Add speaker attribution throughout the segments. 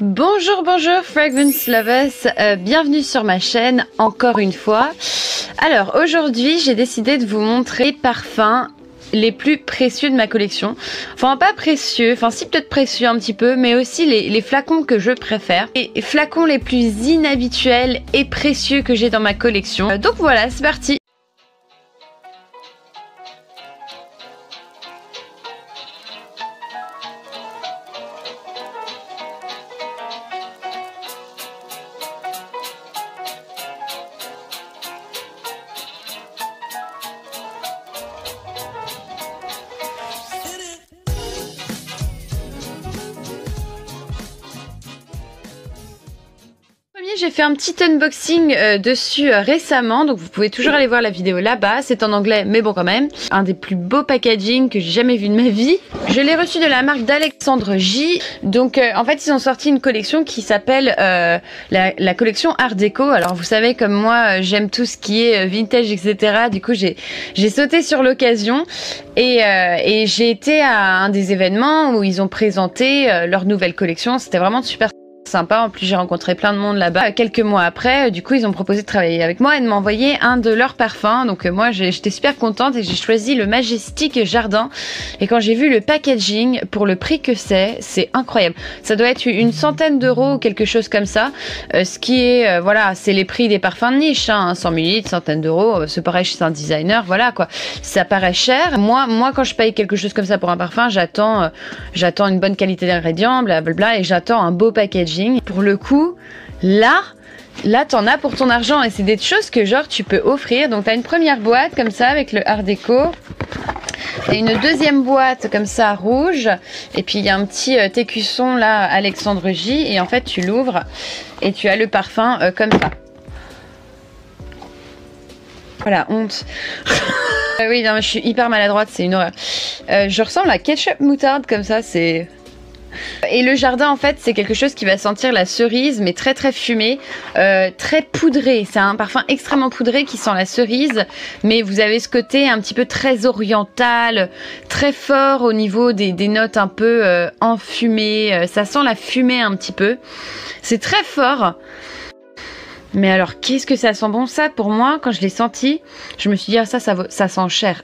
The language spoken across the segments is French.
Speaker 1: Bonjour, bonjour Fragrance Lovers, bienvenue sur ma chaîne encore une fois. Alors aujourd'hui j'ai décidé de vous montrer les parfums les plus précieux de ma collection. Enfin pas précieux, enfin si peut-être précieux un petit peu, mais aussi les flacons que je préfère. Les flacons les plus inhabituels et précieux que j'ai dans ma collection. Donc voilà, c'est parti. J'ai fait un petit unboxing dessus récemment, donc vous pouvez toujours aller voir la vidéo là-bas. C'est en anglais, mais bon quand même. Un des plus beaux packaging que j'ai jamais vu de ma vie. Je l'ai reçu de la marque d'Alexandre J. Donc en fait ils ont sorti une collection qui s'appelle la collection Art Déco. Alors vous savez comme moi j'aime tout ce qui est vintage etc. Du coup j'ai sauté sur l'occasion et j'ai été à un des événements où ils ont présenté leur nouvelle collection. C'était vraiment super sympa, en plus j'ai rencontré plein de monde là-bas. Quelques mois après, du coup ils ont proposé de travailler avec moi et de m'envoyer un de leurs parfums. Donc moi j'étais super contente et j'ai choisi le Majestic Jardin. Et quand j'ai vu le packaging, pour le prix que c'est incroyable. Ça doit être une centaine d'euros ou quelque chose comme ça. Ce qui est, voilà, c'est les prix des parfums de niche, hein, 100 ml, centaine d'euros. C'est pareil chez un designer, voilà quoi. Ça paraît cher. Moi quand je paye quelque chose comme ça pour un parfum, j'attends une bonne qualité d'ingrédients, blablabla, et j'attends un beau packaging. Pour le coup, là t'en as pour ton argent et c'est des choses que genre tu peux offrir. Donc t'as une première boîte comme ça avec le Art Déco. T'as une deuxième boîte comme ça rouge. Et puis il y a un petit écusson là Alexandre J. Et en fait tu l'ouvres et tu as le parfum comme ça. Voilà, honte. Oui, non, je suis hyper maladroite, c'est une horreur. Je ressemble à ketchup moutarde comme ça, c'est... Et le jardin en fait c'est quelque chose qui va sentir la cerise mais très très fumé, très poudré. C'est un parfum extrêmement poudré qui sent la cerise, mais vous avez ce côté un petit peu très oriental, très fort au niveau des notes un peu enfumées. Ça sent la fumée un petit peu, c'est très fort. Mais alors, qu'est-ce que ça sent bon ça pour moi, quand je l'ai senti, je me suis dit, ah, ça sent cher.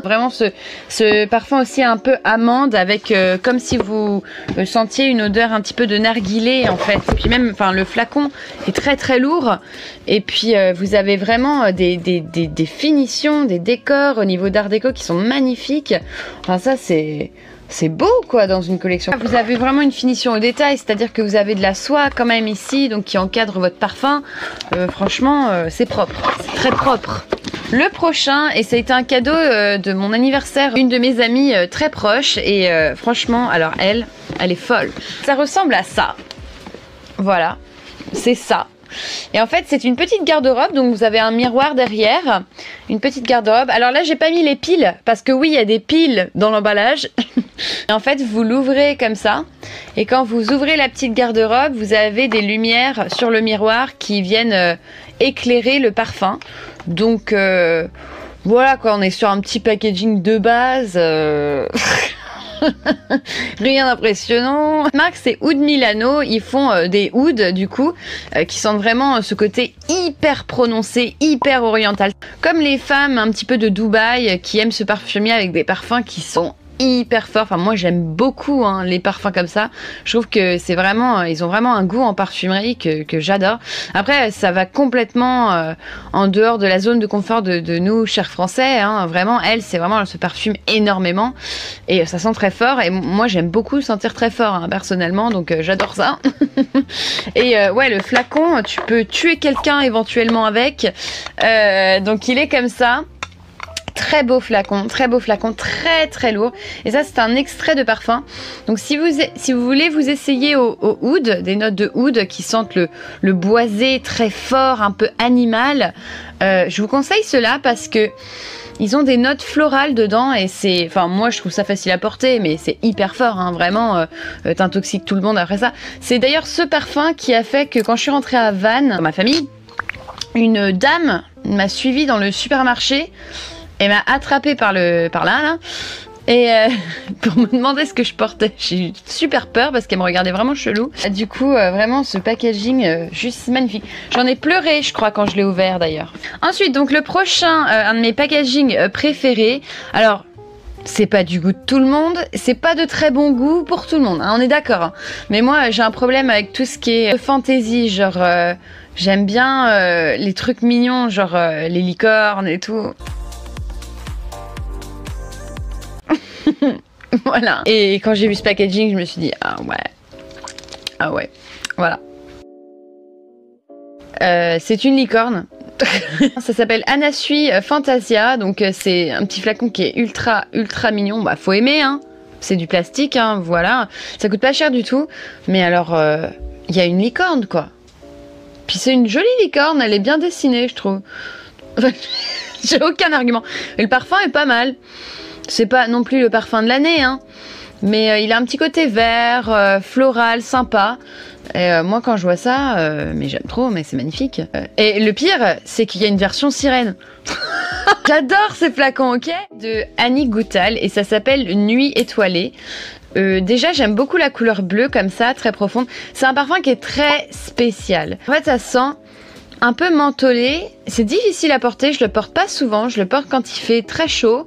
Speaker 1: Vraiment, ce parfum aussi un peu amande, avec comme si vous sentiez une odeur un petit peu de narguilé en fait. Et puis même, enfin, le flacon est très très lourd. Et puis, vous avez vraiment des finitions, des décors au niveau d'Art Déco qui sont magnifiques. Enfin, ça, c'est beau quoi dans une collection. Vous avez vraiment une finition au détail, c'est-à-dire que vous avez de la soie quand même ici, donc qui encadre votre parfum. Franchement, c'est propre, c'est très propre. Le prochain, et ça a été un cadeau de mon anniversaire, une de mes amies très proche, et franchement, alors elle est folle. Ça ressemble à ça. Voilà, c'est ça. Et en fait c'est une petite garde-robe, donc vous avez un miroir derrière, une petite garde-robe. Alors là j'ai pas mis les piles, parce que oui il y a des piles dans l'emballage. Et en fait vous l'ouvrez comme ça, et quand vous ouvrez la petite garde-robe, vous avez des lumières sur le miroir qui viennent éclairer le parfum. Donc voilà quoi, on est sur un petit packaging de base. Rien d'impressionnant. La marque c'est Oud Milano, ils font des ouds du coup qui sentent vraiment ce côté hyper prononcé, hyper oriental. Comme les femmes un petit peu de Dubaï qui aiment se parfumer avec des parfums qui sont hyper fort. Enfin moi j'aime beaucoup hein, les parfums comme ça. Je trouve que c'est vraiment, ils ont vraiment un goût en parfumerie que j'adore. Après ça va complètement en dehors de la zone de confort de nous chers français hein. Vraiment elle se parfume énormément et ça sent très fort, et moi j'aime beaucoup sentir très fort hein, personnellement, donc j'adore ça. Et ouais, le flacon tu peux tuer quelqu'un éventuellement avec, donc il est comme ça. Très beau flacon, très très lourd. Et ça c'est un extrait de parfum. Donc si vous voulez vous essayer au oud, des notes de oud qui sentent le boisé très fort, un peu animal, je vous conseille cela parce que ils ont des notes florales dedans et c'est... Enfin moi je trouve ça facile à porter, mais c'est hyper fort hein, vraiment, t'intoxiques tout le monde après ça. C'est d'ailleurs ce parfum qui a fait que quand je suis rentrée à Vannes, dans ma famille, une dame m'a suivi dans le supermarché. Elle m'a attrapée par là, Et pour me demander ce que je portais, j'ai eu super peur parce qu'elle me regardait vraiment chelou. Du coup, vraiment, ce packaging, juste magnifique. J'en ai pleuré, je crois, quand je l'ai ouvert d'ailleurs. Ensuite, donc le prochain, un de mes packaging préférés. Alors, c'est pas du goût de tout le monde, c'est pas de très bon goût pour tout le monde, hein, on est d'accord. Hein. Mais moi, j'ai un problème avec tout ce qui est fantasy, genre... j'aime bien les trucs mignons, genre les licornes et tout. Voilà. Et quand j'ai vu ce packaging, je me suis dit, ah ouais, voilà. C'est une licorne. Ça s'appelle Anasui Fantasia, donc c'est un petit flacon qui est ultra mignon. Bah faut aimer, hein. C'est du plastique, hein, voilà. Ça coûte pas cher du tout. Mais alors, il y a une licorne, quoi. Puis c'est une jolie licorne, elle est bien dessinée, je trouve. J'ai aucun argument. Et le parfum est pas mal. C'est pas non plus le parfum de l'année, hein. Mais il a un petit côté vert, floral, sympa. Et moi, quand je vois ça, mais j'aime trop, mais c'est magnifique. Et le pire, c'est qu'il y a une version sirène. J'adore ces flacons, ok? De Annie Goutal, et ça s'appelle Nuit étoilée. Déjà, j'aime beaucoup la couleur bleue, comme ça, très profonde. C'est un parfum qui est très spécial. En fait, ça sent un peu mentholé. C'est difficile à porter, je le porte pas souvent. Je le porte quand il fait très chaud.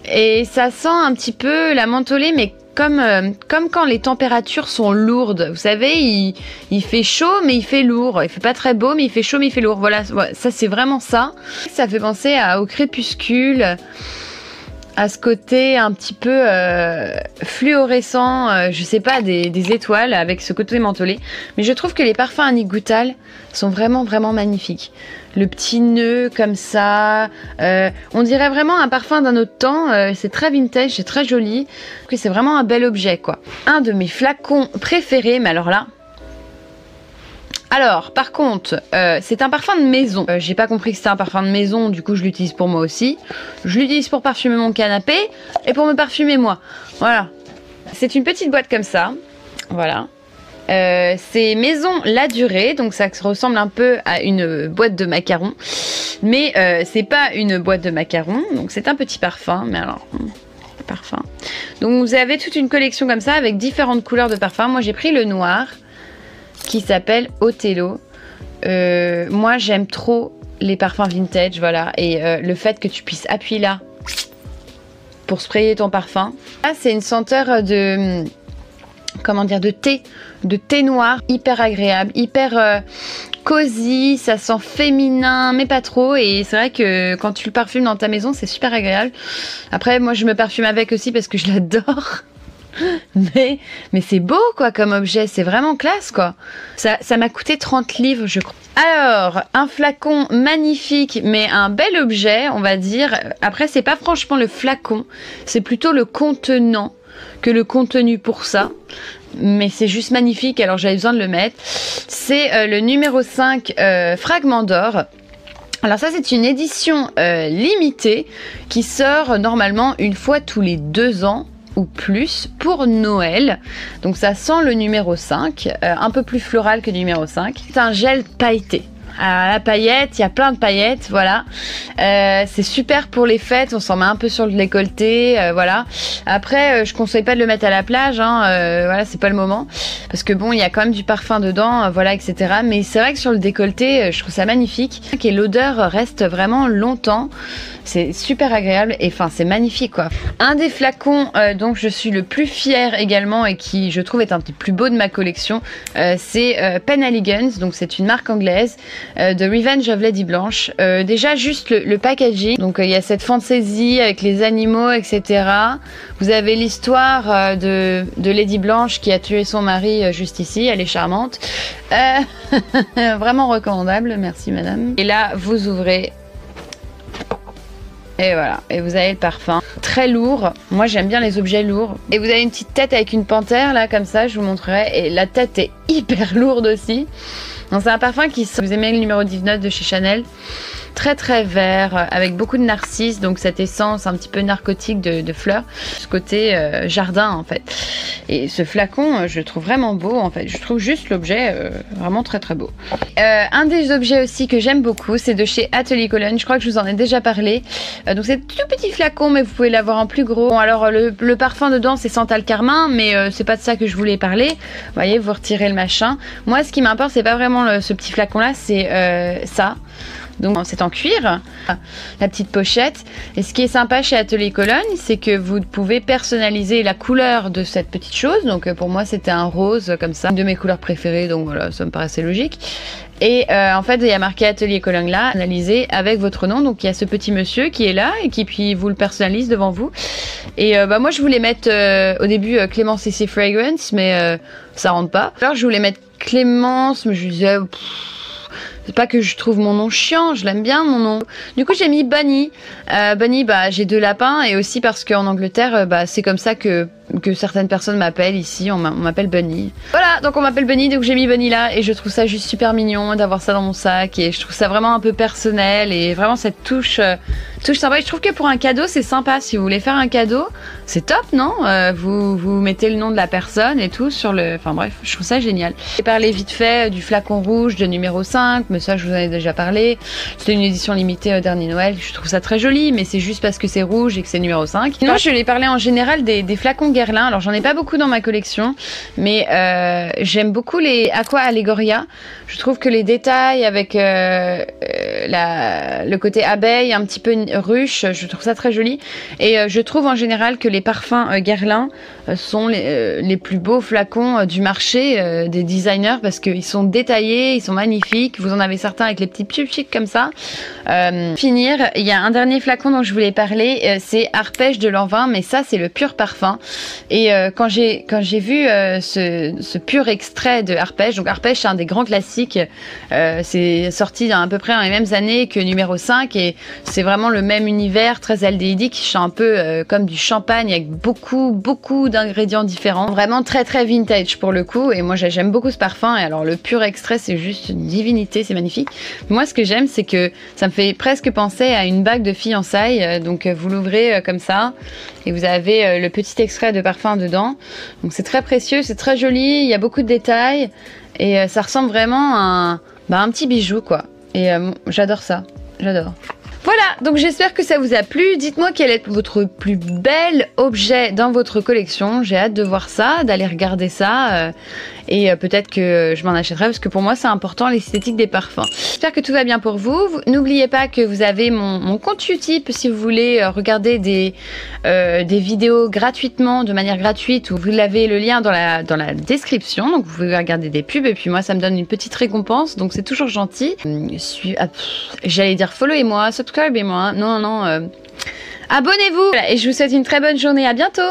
Speaker 1: Et ça sent un petit peu la mentholée, mais comme quand les températures sont lourdes. Vous savez, il fait chaud, mais il fait lourd. Il fait pas très beau, mais il fait chaud, mais il fait lourd. Voilà, ça c'est vraiment ça. Ça fait penser au crépuscule, à ce côté un petit peu fluorescent, je sais pas, des étoiles avec ce côté mentholé. Mais je trouve que les parfums Annie Goutal sont vraiment magnifiques. Le petit nœud comme ça, on dirait vraiment un parfum d'un autre temps, c'est très vintage, c'est très joli, c'est vraiment un bel objet quoi. Un de mes flacons préférés, mais alors là... Alors, par contre, c'est un parfum de maison. J'ai pas compris que c'était un parfum de maison, du coup je l'utilise pour moi aussi. Je l'utilise pour parfumer mon canapé et pour me parfumer moi. Voilà. C'est une petite boîte comme ça, voilà. C'est Maison La Durée, donc ça ressemble un peu à une boîte de macarons, mais c'est pas une boîte de macarons, donc c'est un petit parfum, mais alors, parfum. Donc vous avez toute une collection comme ça avec différentes couleurs de parfums. Moi j'ai pris le noir qui s'appelle Othello. Moi j'aime trop les parfums vintage, voilà, et le fait que tu puisses appuyer là pour sprayer ton parfum. Là c'est une senteur de... comment dire, de thé noir, hyper agréable, hyper cosy, ça sent féminin mais pas trop, et c'est vrai que quand tu le parfumes dans ta maison c'est super agréable. Après moi je me parfume avec aussi parce que je l'adore. mais c'est beau quoi comme objet, c'est vraiment classe quoi. Ça m'a coûté 30 livres je crois. Alors, un flacon magnifique, mais un bel objet on va dire. Après c'est pas franchement le flacon, c'est plutôt le contenant que le contenu pour ça, mais c'est juste magnifique, alors j'avais besoin de le mettre. C'est le numéro 5 Fragment d'or. Alors ça c'est une édition limitée qui sort normalement une fois tous les 2 ans ou plus pour Noël. Donc ça sent le numéro 5, un peu plus floral que le numéro 5. C'est un gel pailleté. À la paillette, il y a plein de paillettes, voilà. C'est super pour les fêtes, on s'en met un peu sur le décolleté, voilà. Après, je conseille pas de le mettre à la plage, hein, voilà, c'est pas le moment. Parce que bon, il y a quand même du parfum dedans, voilà, etc. Mais c'est vrai que sur le décolleté, je trouve ça magnifique. Et l'odeur reste vraiment longtemps. C'est super agréable et enfin c'est magnifique quoi. Un des flacons dont je suis le plus fière également et qui je trouve est un des plus beaux de ma collection, c'est Penhaligon's, donc c'est une marque anglaise de Revenge of Lady Blanche. Déjà juste le packaging, donc il y a cette fantaisie avec les animaux etc. Vous avez l'histoire de Lady Blanche qui a tué son mari juste ici, elle est charmante. Vraiment recommandable, merci madame. Et là vous ouvrez. Et voilà, et vous avez le parfum. Très lourd, moi j'aime bien les objets lourds. Et vous avez une petite tête avec une panthère là comme ça, je vous montrerai. Et la tête est hyper lourde aussi. Donc c'est un parfum qui sent... Vous aimez le numéro 19 de chez Chanel. Très vert, avec beaucoup de narcisse, donc cette essence un petit peu narcotique de fleurs. Ce côté jardin en fait. Et ce flacon, je le trouve vraiment beau en fait. Je trouve juste l'objet vraiment très beau. Un des objets aussi que j'aime beaucoup, c'est de chez Atelier Cologne. Je crois que je vous en ai déjà parlé. Donc c'est tout petit flacon, mais vous pouvez l'avoir en plus gros. Bon, alors le parfum dedans c'est Santal Carmin, mais c'est pas de ça que je voulais parler. Vous voyez, vous retirez le machin. Moi ce qui m'importe c'est pas vraiment ce petit flacon là, c'est ça. Donc c'est en cuir, la petite pochette. Et ce qui est sympa chez Atelier Cologne, c'est que vous pouvez personnaliser la couleur de cette petite chose. Donc pour moi c'était un rose comme ça, une de mes couleurs préférées, donc voilà, ça me paraissait logique. Et en fait il y a marqué Atelier Cologne là, analysé avec votre nom. Donc il y a ce petit monsieur qui est là et qui puis vous le personnalise devant vous. Et moi je voulais mettre au début Clémence CC Fragrance, mais ça rentre pas. Alors je voulais mettre Clémence, mais je disais... C'est pas que je trouve mon nom chiant, je l'aime bien mon nom. Du coup j'ai mis Bunny. Bunny, bah j'ai 2 lapins et aussi parce qu'en Angleterre, bah c'est comme ça que certaines personnes m'appellent ici, on m'appelle Bunny. Voilà, donc on m'appelle Bunny, donc j'ai mis Bunny là et je trouve ça juste super mignon d'avoir ça dans mon sac et je trouve ça vraiment un peu personnel et vraiment cette touche sympa. Et je trouve que pour un cadeau c'est sympa, si vous voulez faire un cadeau, c'est top, non? Vous mettez le nom de la personne et tout sur le... Enfin bref, je trouve ça génial. J'ai parlé vite fait du flacon rouge de numéro 5, mais ça je vous en ai déjà parlé. C'était une édition limitée dernier Noël, je trouve ça très joli, mais c'est juste parce que c'est rouge et que c'est numéro 5. Sinon je vais parler en général des flacons Guerlain. Alors j'en ai pas beaucoup dans ma collection, mais j'aime beaucoup les Aqua Allegoria. Je trouve que les détails avec le côté abeille, un petit peu ruche, je trouve ça très joli. Et je trouve en général que les parfums Guerlain sont les plus beaux flacons du marché des designers parce qu'ils sont détaillés, ils sont magnifiques. Vous en avez certains avec les petits pubs chics comme ça. Finir, il y a un dernier flacon dont je voulais parler, c'est Arpège de Lanvin, mais ça c'est le pur parfum. Et quand j'ai vu ce pur extrait de Arpège, donc Arpège c'est un des grands classiques, c'est sorti à peu près dans les mêmes années que numéro 5 et c'est vraiment le même univers, très aldéhydique, c'est un peu comme du champagne avec beaucoup d'ingrédients différents, vraiment très vintage pour le coup. Et moi j'aime beaucoup ce parfum et alors le pur extrait c'est juste une divinité, c'est magnifique. Moi ce que j'aime c'est que ça me fait presque penser à une bague de fiançailles, donc vous l'ouvrez comme ça et vous avez le petit extrait de parfum dedans, donc c'est très précieux, c'est très joli, il y a beaucoup de détails et ça ressemble vraiment à un petit bijou quoi. Et j'adore ça, j'adore. Voilà, donc j'espère que ça vous a plu. Dites-moi quel est votre plus bel objet dans votre collection. J'ai hâte de voir ça, d'aller regarder ça. Et peut-être que je m'en achèterai parce que pour moi c'est important l'esthétique des parfums. J'espère que tout va bien pour vous. N'oubliez pas que vous avez mon compte Utip si vous voulez regarder des vidéos gratuitement, de manière gratuite, où vous avez le lien dans la description. Donc vous pouvez regarder des pubs et puis moi ça me donne une petite récompense. Donc c'est toujours gentil. J'allais dire followez-moi, subscribez-moi. Non, abonnez-vous. Voilà, et je vous souhaite une très bonne journée. À bientôt.